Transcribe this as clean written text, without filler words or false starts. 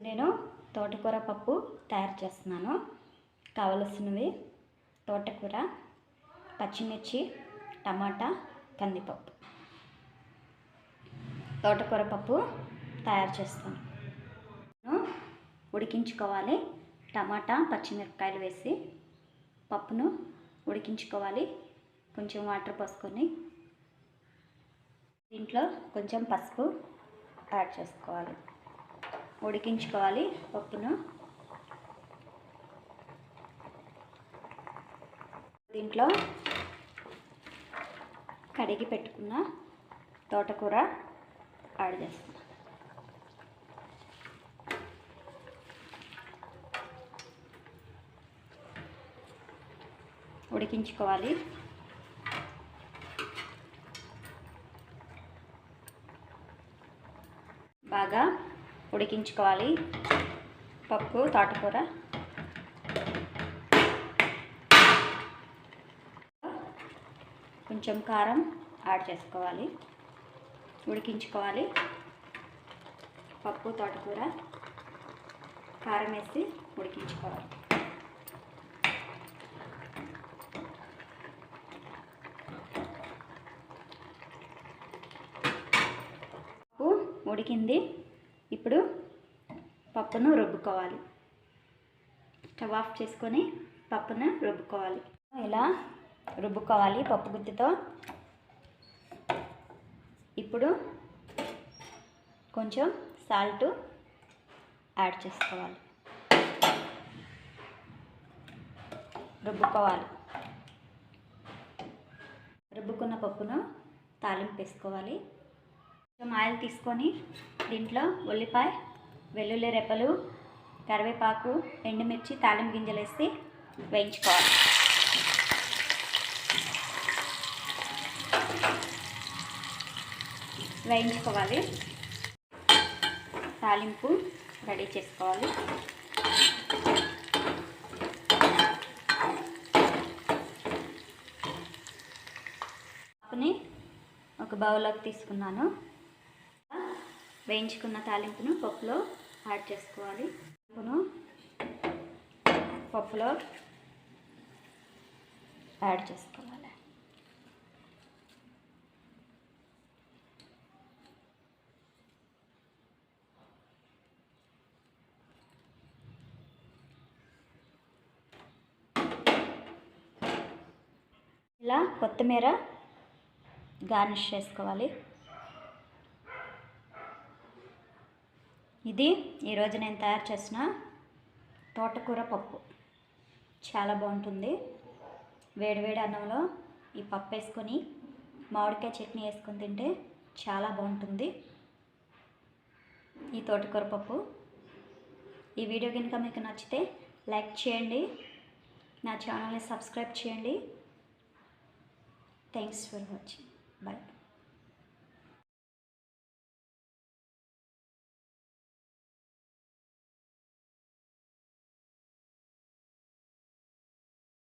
నేను తోటకూర పప్పు తయారు చేస్తున్నాను. కావలసినవి తోటకూర, పచ్చిమిర్చి, టమాటా, కందిపప్పు. తోటకూర పప్పు తయారు చేస్తాను. ఉడికించుకోవాలి. టమాటా, పచ్చిమిరపకాయలు వేసి పప్పును ఉడికించుకోవాలి. కొంచెం వాటర్ పోసుకొని దీంట్లో కొంచెం పసుపు యాడ్ చేసుకోవాలి. ఉడికించుకోవాలి పప్పును. దీంట్లో కడిగి పెట్టుకున్న తోటకూర యాడ్ చేస్తాం. ఉడికించుకోవాలి. బాగా ఉడికించుకోవాలి పప్పు, తోటకూర. కొంచెం కారం యాడ్ చేసుకోవాలి. ఉడికించుకోవాలి. పప్పు, తోటకూర, కారం వేసి ఉడికించుకోవాలి. పప్పు ఉడికింది. ఇప్పుడు పప్పును రుబ్బుకోవాలి. స్టవ్ ఆఫ్ చేసుకొని పప్పును రుబ్బుకోవాలి. ఇలా రుబ్బుకోవాలి పప్పు గుత్తితో. ఇప్పుడు కొంచెం సాల్ట్ యాడ్ చేసుకోవాలి. రుబ్బుకోవాలి. రుబ్బుకున్న పప్పును తాలింపు వేసుకోవాలి. కొంచెం ఆయిల్ తీసుకొని దీంట్లో ఉల్లిపాయ, వెల్లుల్లి రెప్పలు, కరివేపాకు, ఎండుమిర్చి, తాలింపు గింజలు వేసి వేయించుకోవాలి. వేయించుకోవాలి. తాలింపు రెడీ చేసుకోవాలి. పప్పుని ఒక బౌల్లోకి తీసుకున్నాను. వేయించుకున్న తాలింపును పప్పులో యాడ్ చేసుకోవాలి. పప్పులో యాడ్ చేసుకోవాలి. ఇలా కొత్తిమీర గార్నిష్ చేసుకోవాలి. ఇది ఈరోజు నేను తయారు చేసిన తోటకూర పప్పు. చాలా బాగుంటుంది. వేడివేడి అన్నంలో ఈ పప్పు వేసుకొని మామిడికాయ చట్నీ వేసుకొని తింటే చాలా బాగుంటుంది ఈ తోటకూర పప్పు. ఈ వీడియో కనుక మీకు నచ్చితే లైక్ చేయండి. నా ఛానల్ని సబ్స్క్రైబ్ చేయండి. Thanks for watching. బాయ్.